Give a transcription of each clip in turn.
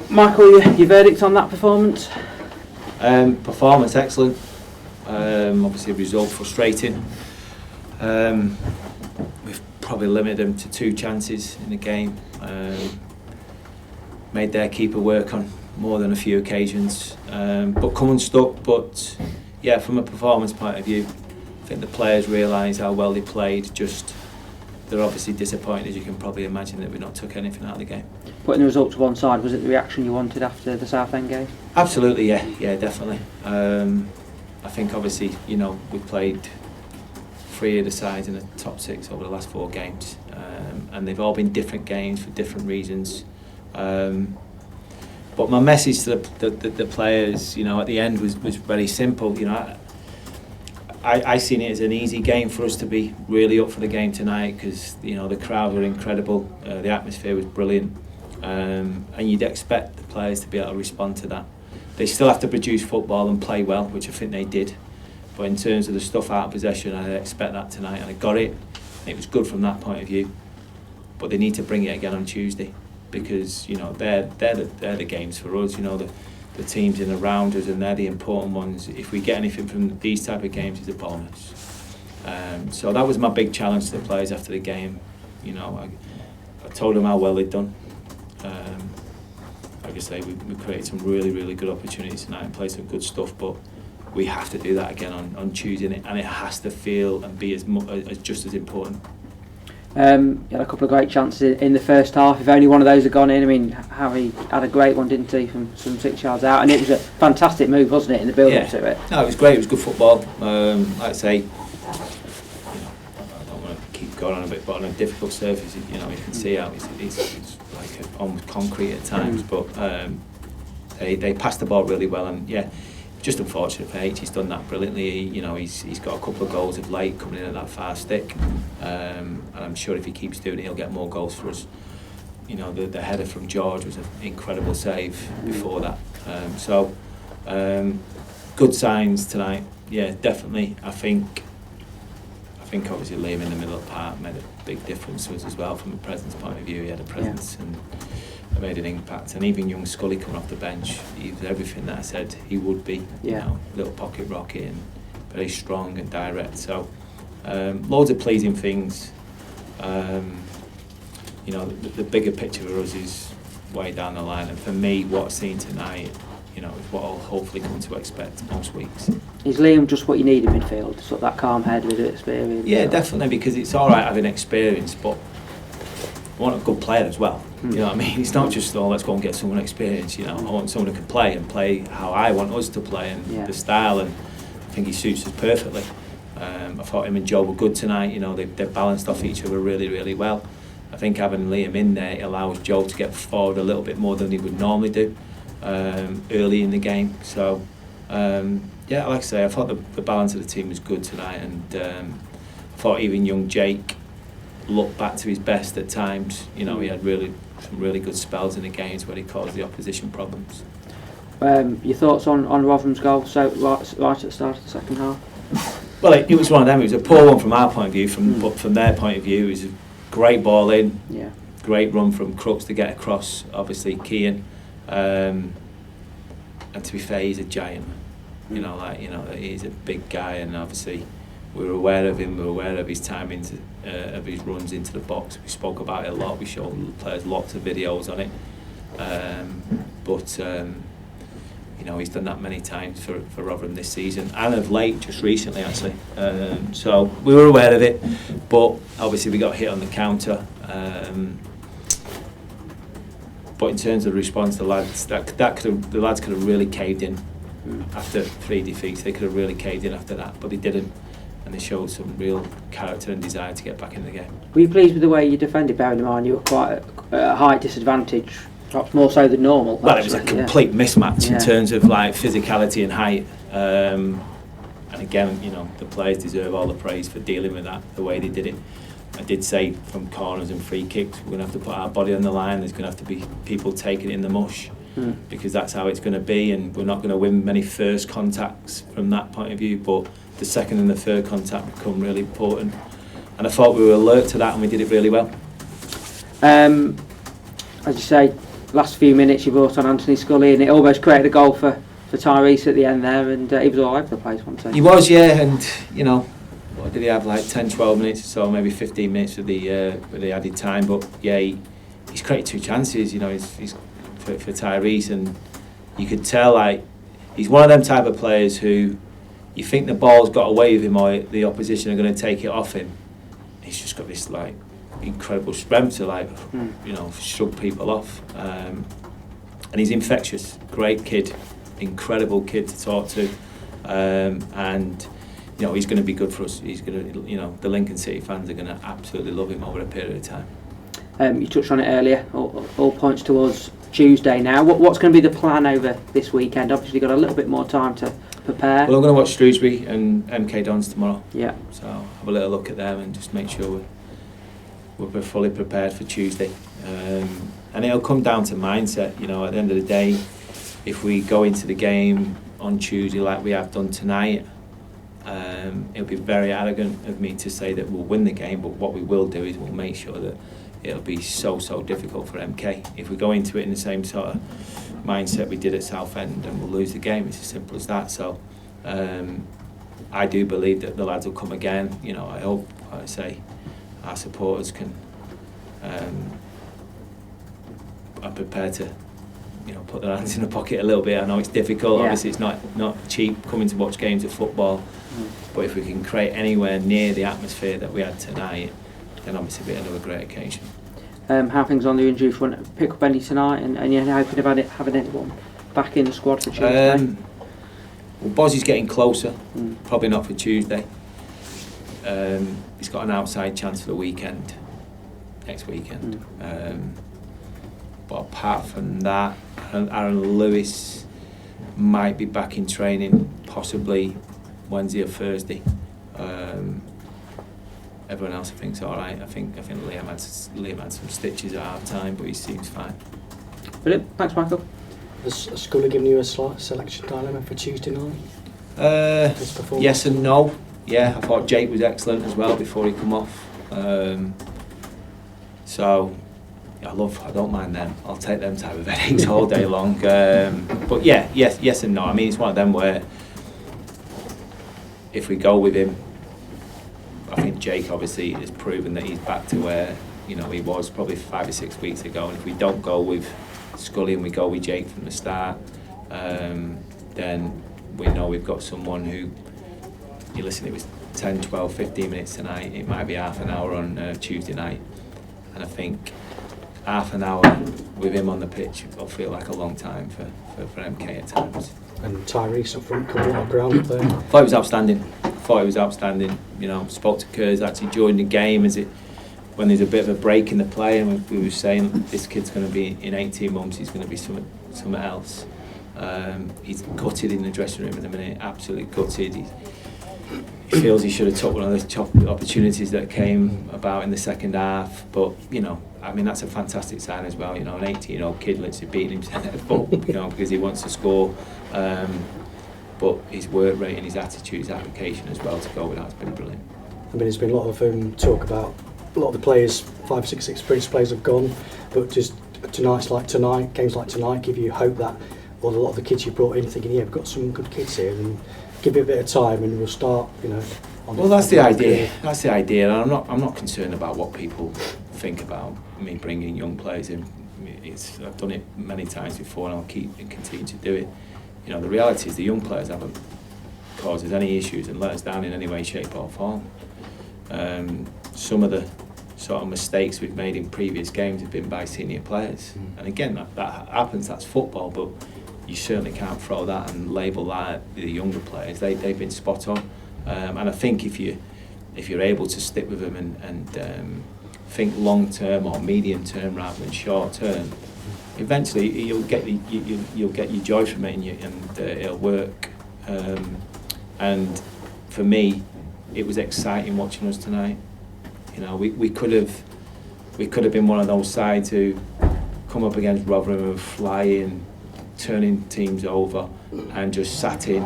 Michael, your verdict on that performance? Performance excellent. Obviously, result frustrating. We've probably limited them to 2 chances in the game. Made their keeper work on more than a few occasions, but come unstuck. But yeah, from a performance point of view, I think the players realise how well they played. Just they're obviously disappointed, as you can probably imagine, that we not took anything out of the game. Putting the result to one side, was it the reaction you wanted after the Southend game? Absolutely, yeah, definitely. I think obviously, we played 3 of the sides in the top 6 over the last 4 games, and they've all been different games for different reasons. But my message to the players, at the end was very simple. I seen it as an easy game for us to be really up for the game tonight because the crowd were incredible, the atmosphere was brilliant, and you'd expect the players to be able to respond to that. They still have to produce football and play well, which I think they did. But in terms of the stuff out of possession, I expect that tonight, and I got it. It was good from that point of view. But they need to bring it again on Tuesday because they're the games for us. The teams in around us, and they're the important ones. If we get anything from these type of games, it's a bonus. So that was my big challenge to the players after the game. I told them how well they'd done. Like I say, we created some really, really good opportunities tonight and played some good stuff, but we have to do that again on Tuesday, and it has to feel and be as just as important. You had a couple of great chances in the first half. If only one of those had gone in, I mean, Harry had a great one, didn't he, from some 6 yards out, and it was a fantastic move, wasn't it, in the build-up to it? No, it was great. It was good football. Like I say, I don't want to keep going on a bit, but on a difficult surface, you can see how it's like almost concrete at times. But they passed the ball really well, and just unfortunate for H. He's done that brilliantly. He's got a couple of goals of late coming in at that far stick, and I'm sure if he keeps doing it, he'll get more goals for us. The header from George was an incredible save before that. Good signs tonight. Yeah, definitely. I think obviously Liam in the middle of the park made a big difference to us as well from a presence point of view. He had a presence and made an impact, and even young Scully coming off the bench, he was everything that I said he would be. Little pocket rocket and very strong and direct. So loads of pleasing things. The bigger picture for us is way down the line, and for me, what I've seen tonight, is what I'll hopefully come to expect most weeks. Is Liam just what you need in midfield, sort of that calm head with experience? Yeah, definitely, because it's all right having experience, but I want a good player as well. You know what I mean? It's not just, let's go and get someone experienced. I want someone who can play how I want us to play and the style, and I think he suits us perfectly. I thought him and Joe were good tonight. They balanced off each other really, really well. I think having Liam in there, it allows Joe to get forward a little bit more than he would normally do early in the game. So, like I say, I thought the balance of the team was good tonight, and I thought even young Jake looked back to his best at times. He had some really good spells in the games where he caused the opposition problems. Your thoughts on Rotherham's goal right at the start of the second half? Well, it was one of them. It was a poor one from our point of view, but from their point of view, it was a great ball in, great run from Crooks to get across, obviously Keane, and to be fair, he's a giant. He's a big guy, and obviously we were aware of him. We were aware of his timings, of his runs into the box. We spoke about it a lot. We showed the players lots of videos on it. He's done that many times for Rotherham this season, and of late, just recently actually. So we were aware of it, but obviously we got hit on the counter. But in terms of the response, the lads could have really caved in after 3 defeats. They could have really caved in after that, but they didn't. And they showed some real character and desire to get back in the game. Were you pleased with the way you defended, bearing in mind you were quite at a height disadvantage, perhaps more so than normal? Well, it was a complete mismatch in terms of physicality and height. And again, the players deserve all the praise for dealing with that the way they did it. I did say from corners and free kicks, we're going to have to put our body on the line. There's going to have to be people taking it in the mush, because that's how it's going to be, and we're not going to win many first contacts from that point of view, but the second and the third contact become really important, and I thought we were alert to that, and we did it really well. As you say, last few minutes you brought on Anthony Scully, and it almost created a goal for Tyrese at the end there, and he was all over the place, wasn't he? He was, yeah, and what did he have, like 10, 12 minutes or so, maybe 15 minutes with the added time, but yeah, he's created 2 chances, he's for Tyrese, and you could tell, like, he's one of them type of players who you think the ball's got away with him or the opposition are going to take it off him. He's just got this, like, incredible strength to, like, shrug people off, and he's infectious. Great kid, incredible kid to talk to, and he's going to be good for us. He's going to, the Lincoln City fans are going to absolutely love him over a period of time. You touched on it earlier. All points towards Tuesday now. What's going to be the plan over this weekend? Obviously, got a little bit more time to prepare. Well, I'm going to watch Shrewsbury and MK Dons tomorrow. Yeah. So have a little look at them and just make sure we're fully prepared for Tuesday. And it'll come down to mindset. At the end of the day, if we go into the game on Tuesday like we have done tonight, it'll be very arrogant of me to say that we'll win the game, but what we will do is we'll make sure that it'll be so difficult for MK. If we go into it in the same sort of mindset we did at Southend, then we'll lose the game. It's as simple as that. So I do believe that the lads will come again. I hope, like I say, our supporters are prepared to put their hands in the pocket a little bit. I know it's difficult. Yeah. Obviously, it's not cheap coming to watch games of football. But if we can create anywhere near the atmosphere that we had tonight, then obviously it'll be another great occasion. How things on the injury front? Pick up any tonight, and you're hoping about having anyone back in the squad for Tuesday? Well, Bozzy's getting closer. Probably not for Tuesday. He's got an outside chance for the weekend, next weekend. But apart from that, Aaron Lewis might be back in training, possibly Wednesday or Thursday. Everyone else I think's all right. I think Liam had some stitches at half time, but he seems fine. Brilliant. Thanks, Michael. Has Scully given you a selection dilemma for Tuesday night? Yes and no. Yeah, I thought Jake was excellent as well before he come off. So I don't mind them. I'll take them type of headaches all day long. But yeah, yes and no. I mean, it's one of them where if we go with him, I think Jake obviously has proven that he's back to where he was probably 5 or 6 weeks ago. And if we don't go with Scully and we go with Jake from the start, then we know we've got someone who, you listen, it was 10, 12, 15 minutes tonight. It might be half an hour on Tuesday night. And I think half an hour with him on the pitch will feel like a long time for MK at times. And Tyrese up front covered a lot of ground there. Thought he was outstanding. Spoke to Kurz actually during the game when there's a bit of a break in the play, and we were saying this kid's going to be in 18 months. He's going to be something else. He's gutted in the dressing room in a minute. Absolutely gutted. He feels he should have took one of those top opportunities that came about in the second half. But I mean, that's a fantastic sign as well. An 18-year-old kid literally beating himself up, because he wants to score. But his work rate and his attitude, his application as well to go with that has been brilliant. I mean, there's been a lot of talk about a lot of the players, 5 or 6 experienced players have gone, but just games like tonight give you hope that, or a lot of the kids you brought in thinking, yeah, we've got some good kids here, and give it a bit of time and we'll start, Well, that's the idea. That's the idea, and I'm not concerned about what people think about me bringing young players in. I've done it many times before, and I'll continue to do it. The reality is the young players haven't caused us any issues and let us down in any way, shape or form. Some of the sort of mistakes we've made in previous games have been by senior players. And again, that happens, that's football, but you certainly can't throw that and label that at the younger players. They've been spot on. And I think if you're able to stick with them and think long term or medium term rather than short term, eventually you'll get your joy from it, and it'll work. And for me, it was exciting watching us tonight. We could have been one of those sides who come up against Rotherham and flying, turning teams over, and just sat in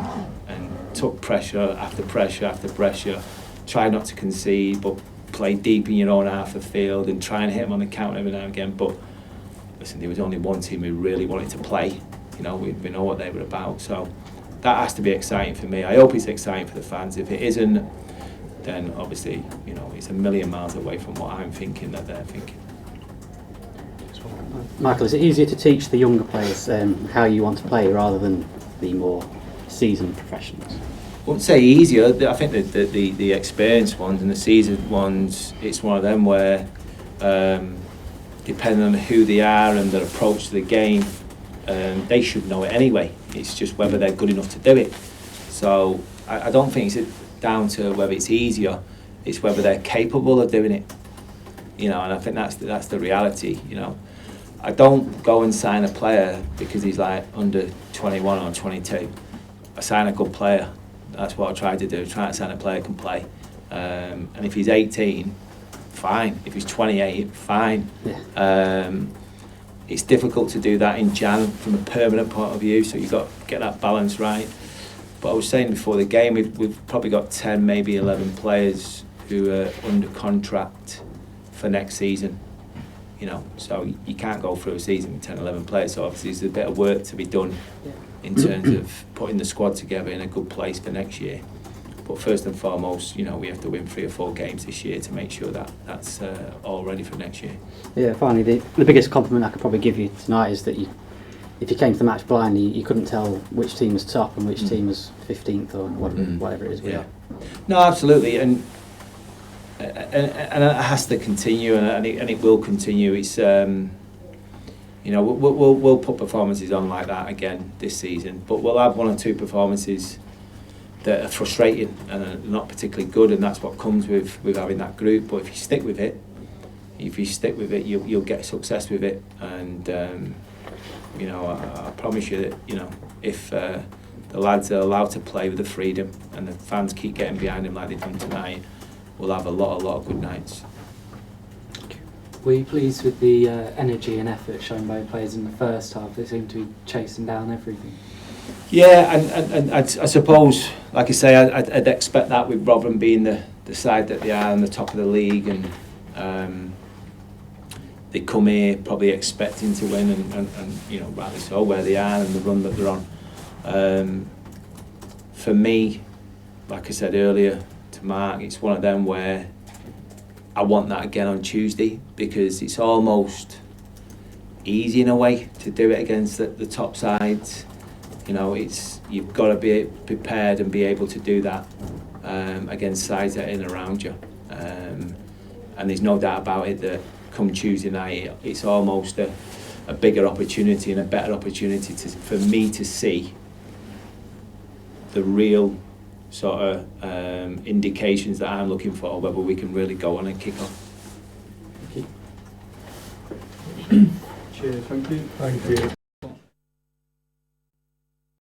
and took pressure after pressure after pressure, tried not to concede, but play deep in your own half of the field and try and hit them on the counter every now and again. But listen, there was only one team who really wanted to play. You know, we know what they were about. So that has to be exciting for me. I hope it's exciting for the fans. If it isn't, then obviously, you know, it's a million miles away from what I'm thinking that they're thinking. Michael, is it easier to teach the younger players how you want to play rather than the more seasoned professionals? I wouldn't say easier. I think that the experienced ones and the seasoned ones, it's one of them where, depending on who they are and their approach to the game, they should know it anyway. It's just whether they're good enough to do it. So I don't think it's down to whether it's easier, it's whether they're capable of doing it. You know, and I think that's the reality. You know, I don't go and sign a player because he's like under 21 or 22. I sign a good player. That's what I try to do. Try to sign a player who can play. And if he's 18, fine. If he's 28, fine. Yeah. It's difficult to do that in Jan from a permanent point of view, so you've got to get that balance right. But I was saying before the game, we've probably got 10, maybe 11 players who are under contract for next season. You know, so you can't go through a season with 10, 11 players. So obviously there's a bit of work to be done in terms of putting the squad together in a good place for next year. But first and foremost, you know, we have to win 3 or 4 games this year to make sure that that's all ready for next year. Yeah, finally, the biggest compliment I could probably give you tonight is that if you came to the match blindly, you couldn't tell which team was top and which team was 15th or whatever it is we are. No, absolutely, and it has to continue, and it will continue. It's you know, we'll put performances on like that again this season, but we'll have 1 or 2 performances that are frustrating and are not particularly good, and that's what comes with having that group. But if you stick with it, you'll get success with it. And you know, I promise you that, you know, if the lads are allowed to play with the freedom and the fans keep getting behind them like they've done tonight, we'll have a lot of good nights. Were you pleased with the energy and effort shown by players in the first half? They seemed to be chasing down everything. Yeah, and I suppose, like I say, I'd expect that with Rotherham being the side that they are on the top of the league, and they come here probably expecting to win, and you know, rightly so, where they are and the run that they're on. For me, like I said earlier to Mark, it's one of them where I want that again on Tuesday, because it's almost easy in a way to do it against the top sides. You know, you've got to be prepared and be able to do that against sides that are in and around you. And there's no doubt about it that come Tuesday night, it's almost a bigger opportunity and a better opportunity for me to see the real sort of indications that I'm looking for, whether we can really go on and kick on. Cheers, thank you.